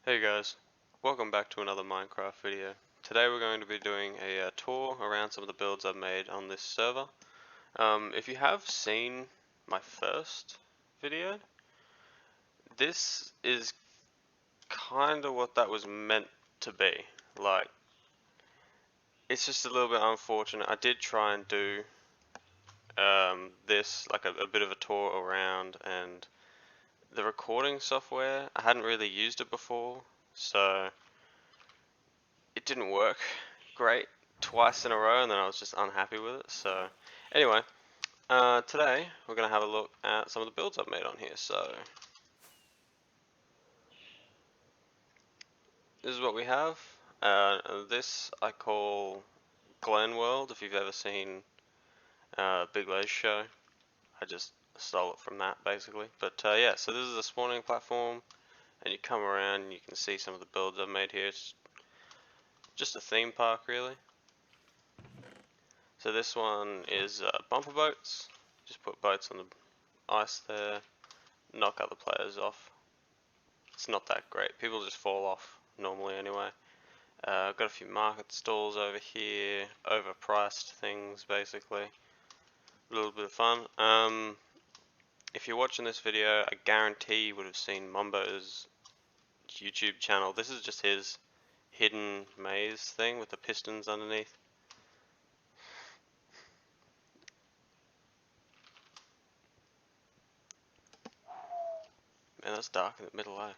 Hey guys, welcome back to another Minecraft video. Today we're going to be doing a tour around some of the builds I've made on this server. If you have seen my first video, this is kind of what that was meant to be. Like, it's just a little bit unfortunate. I did try and do this, like a bit of a tour around, and the recording software, I hadn't really used it before, so it didn't work great twice in a row, and then I was just unhappy with it. So anyway, today we're going to have a look at some of the builds I've made on here. So this is what we have. This I call Glen World. If you've ever seen Big Lazy Show, I just stole it from that basically. But yeah, so this is a spawning platform, and you come around and you can see some of the builds I've made here. It's just a theme park really. So this one is bumper boats. Just put boats on the ice there, knock other players off. It's not that great. People just fall off normally anyway. Got a few market stalls over here, overpriced things basically. A little bit of fun. If you're watching this video, I guarantee you would have seen Mumbo's YouTube channel. This is just his hidden maze thing with the pistons underneath. Man, that's dark in the middle, eh?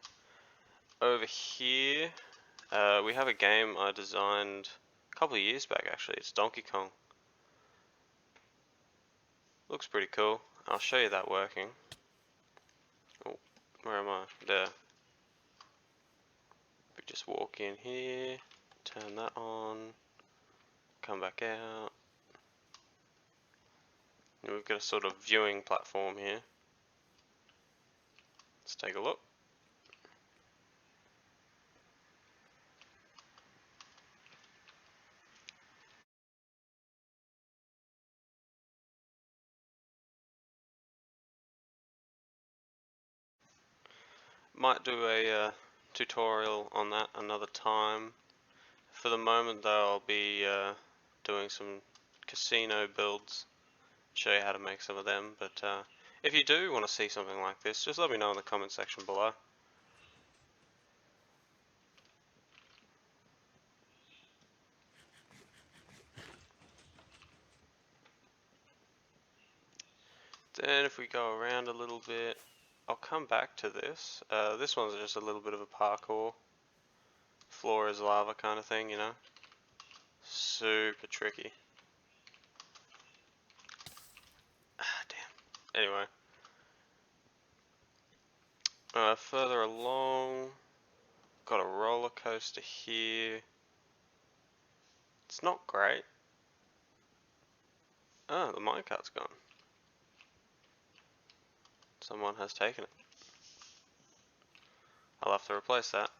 Over here, we have a game I designed a couple of years back actually. It's Donkey Kong. Looks pretty cool. I'll show you that working. Oh, where am I? There. We just walk in here, turn that on, come back out. And we've got a sort of viewing platform here. Let's take a look. Might do a tutorial on that another time. For the moment though, I'll be doing some casino builds, show you how to make some of them, but if you do want to see something like this, just let me know in the comment section below. Then if we go around a little bit, I'll come back to this. This one's just a little bit of a parkour. Floor is lava kind of thing, you know. Super tricky. Ah, damn. Anyway. Further along, got a roller coaster here. It's not great. Oh, the minecart's gone. Someone has taken it. I'll have to replace that.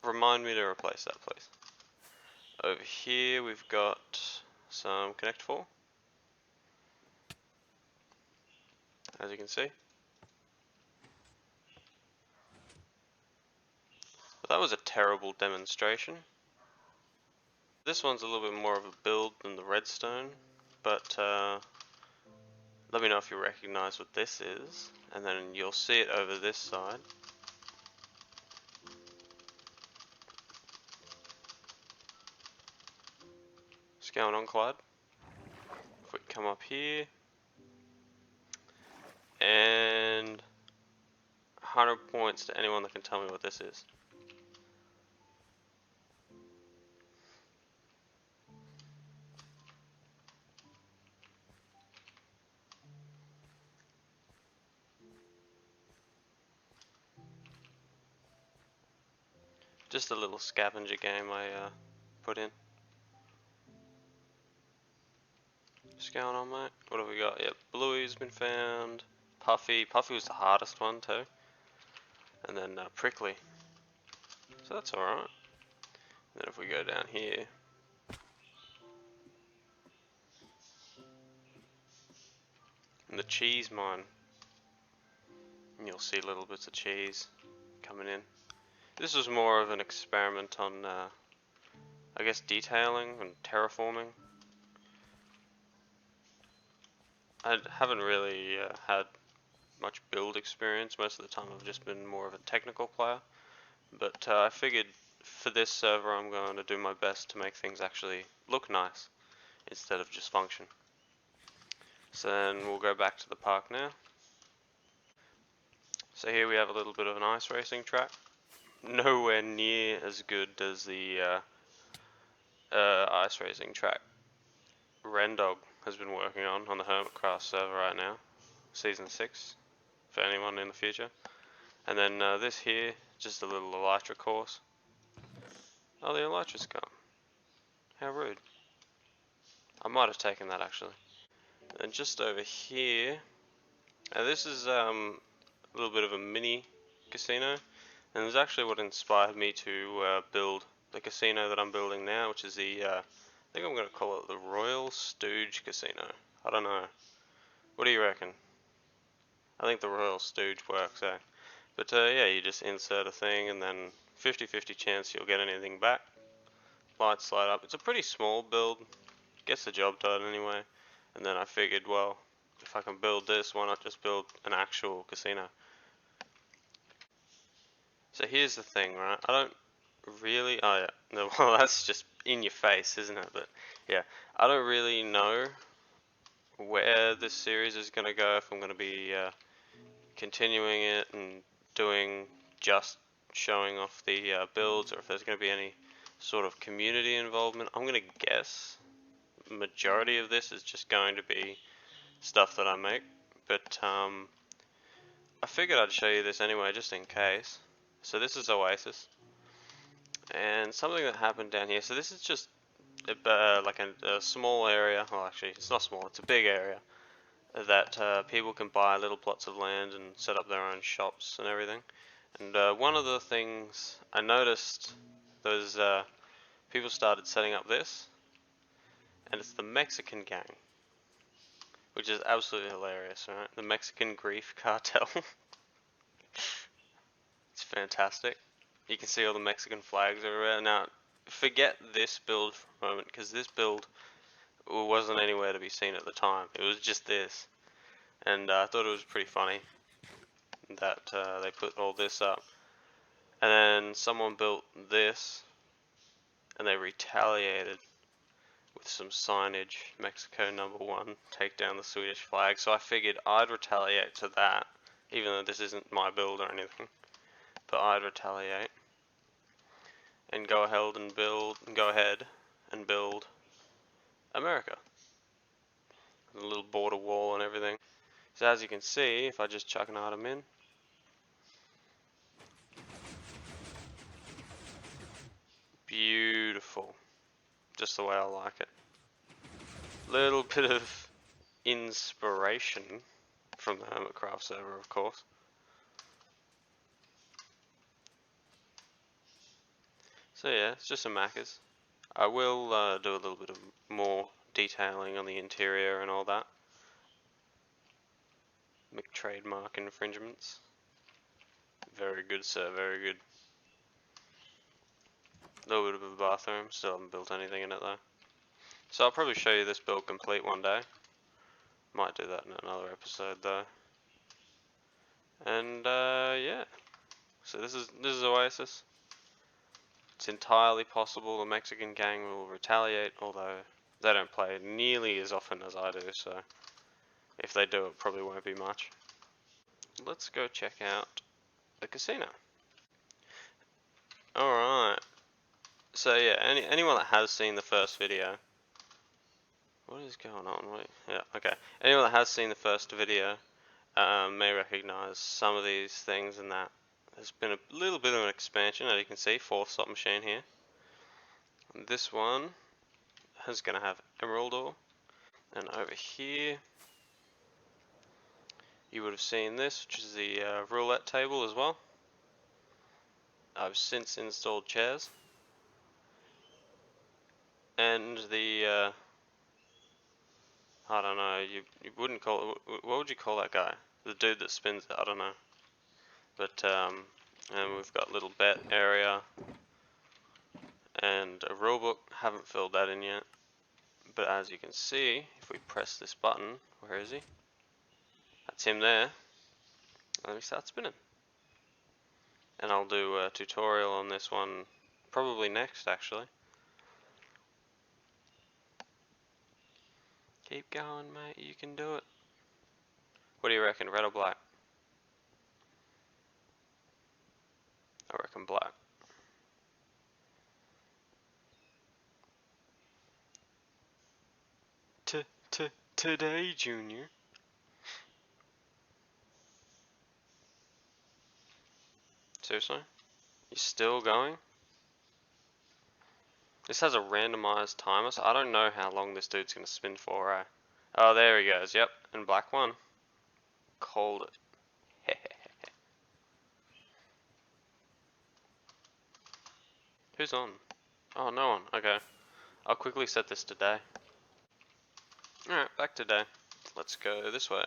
Remind me to replace that, please. Over here we've got some Connect 4, as you can see. But that was a terrible demonstration. This one's a little bit more of a build than the redstone, but let me know if you recognize what this is, and then you'll see it over this side. What's going on, Clyde? If we come up here, and 100 points to anyone that can tell me what this is. Just a little scavenger game I put in. What's going on, mate? What have we got? Yep, Bluey's been found. Puffy. Puffy was the hardest one too. And then Prickly. So that's alright. Then if we go down here, and the cheese mine, and you'll see little bits of cheese coming in. This was more of an experiment on, I guess, detailing and terraforming. I haven't really had much build experience. Most of the time I've just been more of a technical player. But I figured for this server I'm going to do my best to make things actually look nice instead of just function. So then we'll go back to the park now. So here we have a little bit of an ice racing track. Nowhere near as good as the ice racing track Rendog has been working on the Hermitcraft server right now, Season 6, for anyone in the future. And then this here, just a little Elytra course. Oh, the Elytra's gone. How rude. I might have taken that actually. And just over here, now this is a little bit of a mini casino, and it's actually what inspired me to build the casino that I'm building now, which is the, I think I'm going to call it the Royal Stooge Casino. I don't know. What do you reckon? I think the Royal Stooge works, eh? But yeah, you just insert a thing and then 50-50 chance you'll get anything back. Lights light up. It's a pretty small build, gets the job done anyway. And then I figured, well, if I can build this, why not just build an actual casino? So here's the thing, right? I don't really, oh yeah, no, well that's just in your face, isn't it? But yeah, I don't really know where this series is going to go, if I'm going to be continuing it and doing just showing off the builds, or if there's going to be any sort of community involvement. I'm going to guess the majority of this is just going to be stuff that I make, but I figured I'd show you this anyway just in case. So this is Oasis, and something that happened down here, so this is just like a small area, well actually it's not small, it's a big area that people can buy little plots of land and set up their own shops and everything. And one of the things I noticed, those people started setting up this, and it's the Mexican gang, which is absolutely hilarious, right? The Mexican Grief Cartel. It's fantastic. You can see all the Mexican flags everywhere. Now, forget this build for a moment, because this build wasn't anywhere to be seen at the time. It was just this. And I thought it was pretty funny that they put all this up. And then someone built this, and they retaliated with some signage, Mexico #1, take down the Swedish flag. So I figured I'd retaliate to that, even though this isn't my build or anything. But I'd retaliate and go ahead and build America. The little border wall and everything. So as you can see, if I just chuck an item in, beautiful. Just the way I like it. Little bit of inspiration from the Hermitcraft server, of course. So yeah, it's just some Macca's. I will do a little bit of more detailing on the interior and all that. Trademark infringements. Very good, sir, very good. A little bit of a bathroom, still haven't built anything in it though. So I'll probably show you this build complete one day. Might do that in another episode though. And yeah, so this is Oasis. It's entirely possible the Mexican gang will retaliate, although they don't play nearly as often as I do, so if they do, it probably won't be much. Let's go check out the casino. Alright, so yeah, anyone that has seen the first video, what is going on? Wait, yeah, okay. Anyone that has seen the first video may recognize some of these things, and that there's been a little bit of an expansion, as you can see, 4th slot machine here. And this one is going to have emerald ore, and over here you would have seen this, which is the roulette table as well. I've since installed chairs, and the I don't know, you wouldn't call it, what would you call that guy? The dude that spins it, I don't know. But And we've got little bet area and a rulebook. Haven't filled that in yet. But as you can see, if we press this button, where is he? That's him there. Let me start spinning. And I'll do a tutorial on this one probably next, actually. Keep going, mate. You can do it. What do you reckon, red or black? I reckon black. Today, Junior. Seriously? You still going? This has a randomized timer, so I don't know how long this dude's gonna spin for, eh? Oh, there he goes. Yep, and black one. Called it. Who's on? Oh, no one. Okay. I'll quickly set this to day. Alright, back to day. Let's go this way.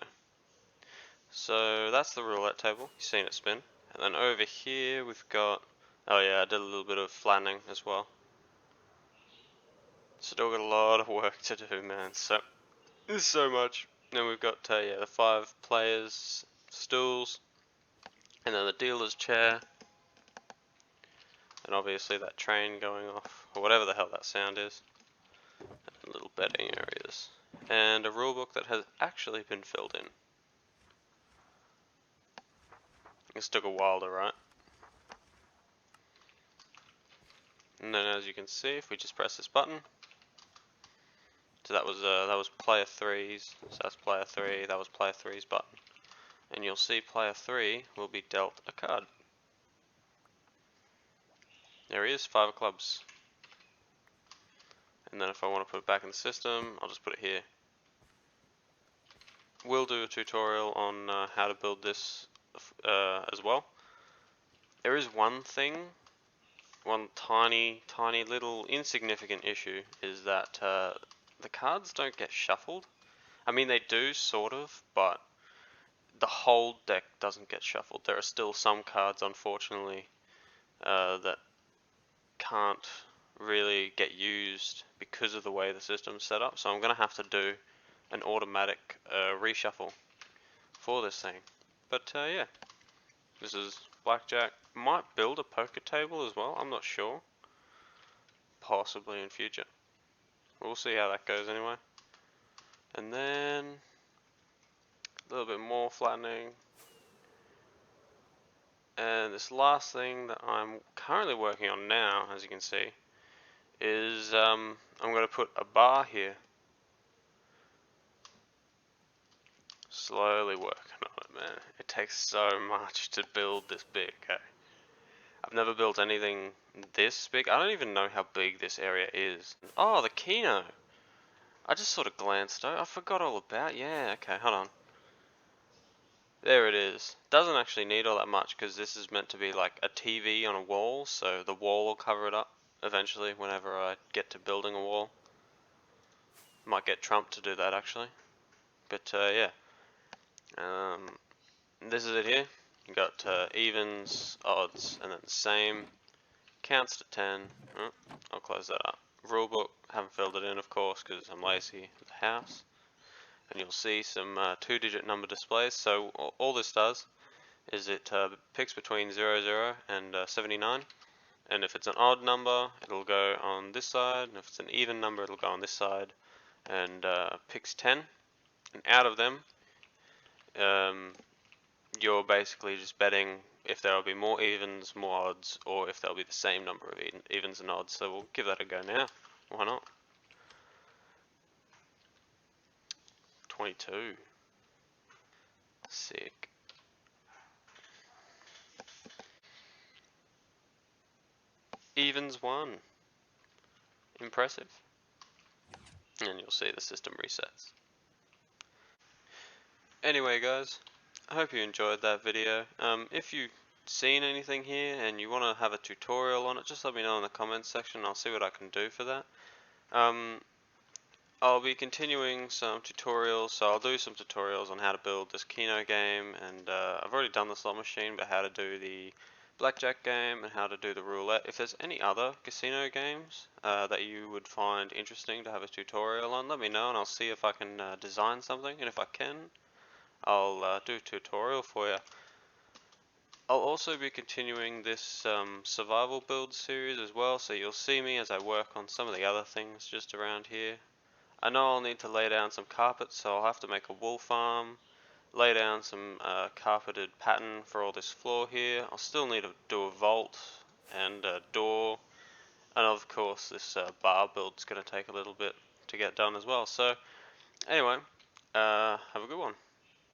So that's the roulette table. You've seen it spin. And then over here we've got... Oh yeah, I did a little bit of flattening as well. Still got a lot of work to do, man. So there's so much. Then we've got yeah, the 5 players, stools, and then the dealer's chair, and obviously that train going off, or whatever the hell that sound is. And little betting areas, and a rulebook that has actually been filled in. This took a while to write. And then as you can see, if we just press this button, so that was player 3's, so that's player 3, that was player 3's button. And you'll see player 3 will be dealt a card. There he is, 5 of clubs. And then if I want to put it back in the system, I'll just put it here. We'll do a tutorial on how to build this as well. There is one thing, one tiny little insignificant issue, is that the cards don't get shuffled. I mean, they do sort of, but the whole deck doesn't get shuffled. There are still some cards, unfortunately, that can't really get used because of the way the system's set up. So I'm going to have to do an automatic reshuffle for this thing. But yeah, this is blackjack. Might build a poker table as well, I'm not sure. Possibly in future. We'll see how that goes anyway. And then a little bit more flattening. And this last thing that I'm currently working on now, as you can see, is I'm going to put a bar here. Slowly working on it, man. It takes so much to build this big, okay? I've never built anything this big. I don't even know how big this area is. Oh, the Keno. I just sort of glanced over. I forgot all about. Yeah, okay, hold on. There it is. Doesn't actually need all that much because this is meant to be like a TV on a wall, so the wall will cover it up eventually whenever I get to building a wall. Might get Trump to do that actually. But yeah. This is it here. You got evens, odds, and then the same. Counts to 10. Oh, I'll close that up. Rulebook, haven't filled it in of course because I'm lazy with the house. And you'll see some 2-digit number displays. So all this does is it picks between 00 and 79. And if it's an odd number, it'll go on this side. And if it's an even number, it'll go on this side. And picks 10. And out of them, you're basically just betting if there will be more evens, more odds, or if there'll be the same number of evens and odds. So we'll give that a go now. Why not? 22. Sick. Evens 1. Impressive. And you'll see the system resets. Anyway guys, I hope you enjoyed that video. If you've seen anything here and you want to have a tutorial on it, just let me know in the comments section. I'll see what I can do for that. I'll be continuing some tutorials, so I'll do some tutorials on how to build this Keno game, and I've already done the slot machine, but how to do the blackjack game and how to do the roulette. If there's any other casino games that you would find interesting to have a tutorial on, let me know and I'll see if I can design something, and if I can, I'll do a tutorial for you. I'll also be continuing this survival build series as well, so you'll see me as I work on some of the other things just around here. I know I'll need to lay down some carpet, so I'll have to make a wool farm, lay down some carpeted pattern for all this floor here. I'll still need to do a vault and a door, and of course this bar build's going to take a little bit to get done as well. So anyway, have a good one.